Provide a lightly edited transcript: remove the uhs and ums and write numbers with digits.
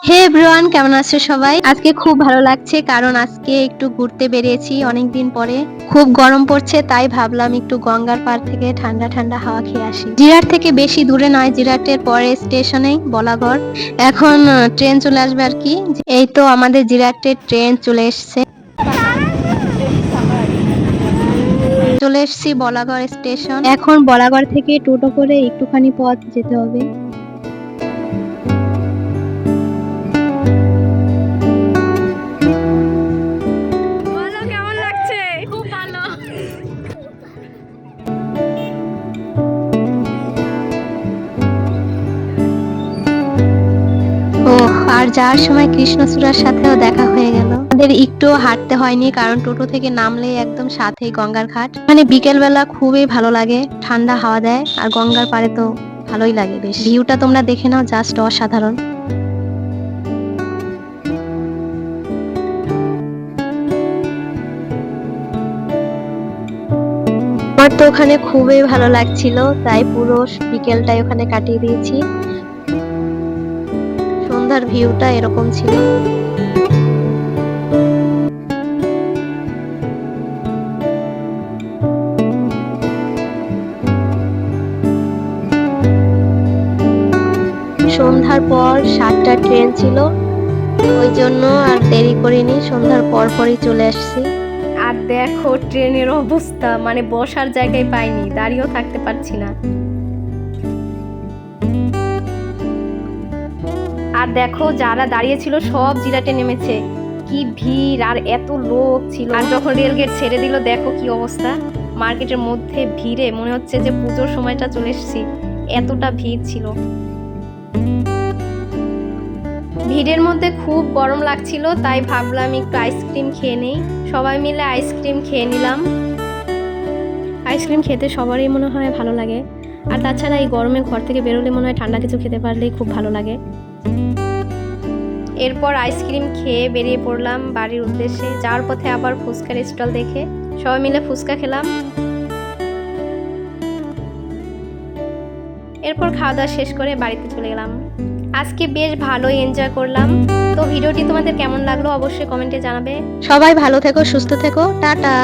হে everyone, কেমন আছো সবাই? আজকে খুব ভালো লাগছে কারণ আজকে একটু ঘুরতে বেরিয়েছি অনেকদিন পরে। খুব গরম পড়ছে তাই ভাবলাম একটু গঙ্গার পাড় থেকে ঠান্ডা ঠান্ডা হাওয়া খেয়ে আসি। জিরাট থেকে বেশি দূরে নয়, জিরাটের পরে স্টেশনেই বলাগড়। এখন ট্রেন চলে আসবে আর কি। এই তো আমাদের জিরাটের ট্রেন চলে এসছে। চলে এসছি বলাগড় স্টেশন। এখন বলাগড় থেকে টোটো করে একটুখানি পথ যেতে হবে। বলো কেমন লাগছে? খুব ভালো। ওহ, আর যাওয়ার সময় কৃষ্ণচূড়ার সাথেও দেখা হয়ে গেল। আমাদের একটু হাঁটতে হয়নি কারণ টোটো থেকে নামলে একদম সাথেই গঙ্গার ঘাট। মানে বিকেল বেলা খুবই ভালো লাগে, ঠান্ডা হাওয়া দেয় আর গঙ্গার পাড়ে তো ভালোই লাগে বেশ। ভিউটা তোমরা দেখে নাও, জাস্ট অসাধারণ। আমার তো ওখানে খুবই ভালো লাগছিল, তাই পুরো বিকেলটাই ওখানে কাটিয়ে দিয়েছি। সন্ধ্যার ভিউটা এরকম ছিল। সন্ধ্যার পর 7টার ট্রেন ছিল, ওই জন্য আর দেরি করিনি, সন্ধ্যার পর পরই চলে আসছি। আর দেখো ট্রেনের অবস্থা, মানে বসার জায়গায় পাইনি, দাঁড়িয়েও থাকতে পারছি না। আর দেখো যারা দাঁড়িয়ে ছিল সব জিরাটে নেমেছে, কি ভিড় আর এত লোক ছিল। আর যখন রেলগেট ছেড়ে দিল দেখো কি অবস্থা, মার্কেটের মধ্যে ভিড়ে মনে হচ্ছে যে পুজোর সময়টা চলে এসেছি, এতটা ভিড় ছিল। ভিড়ের মধ্যে খুব গরম লাগছিল, তাই ভাবলাম একটু আইসক্রিম খেয়ে নেই। সবাই মিলে আইসক্রিম খেয়ে নিলাম। আইসক্রিম খেতে সবারই মনে হয় ভালো লাগে, আর তাছাড়া এই গরমে ঘর থেকে বেরোলে মনে হয় ঠান্ডা কিছু খেতে পারলেই খুব ভালো লাগে। এরপর আইসক্রিম খেয়ে বেরিয়ে পড়লাম বাড়ির উদ্দেশ্যে। যাওয়ার পথে আবার ফুচকার স্টল দেখে সবাই মিলে ফুচকা খেলাম। এরপর খাওয়া দাওয়া শেষ করে বাড়িতে চলে গেলাম। আজকে বেশ ভালোই এনজয় করলাম। তো ভিডিওটি তোমাদের কেমন লাগলো অবশ্যই কমেন্টে জানাবে। সবাই ভালো থেকো, সুস্থ থেকো, টাটা।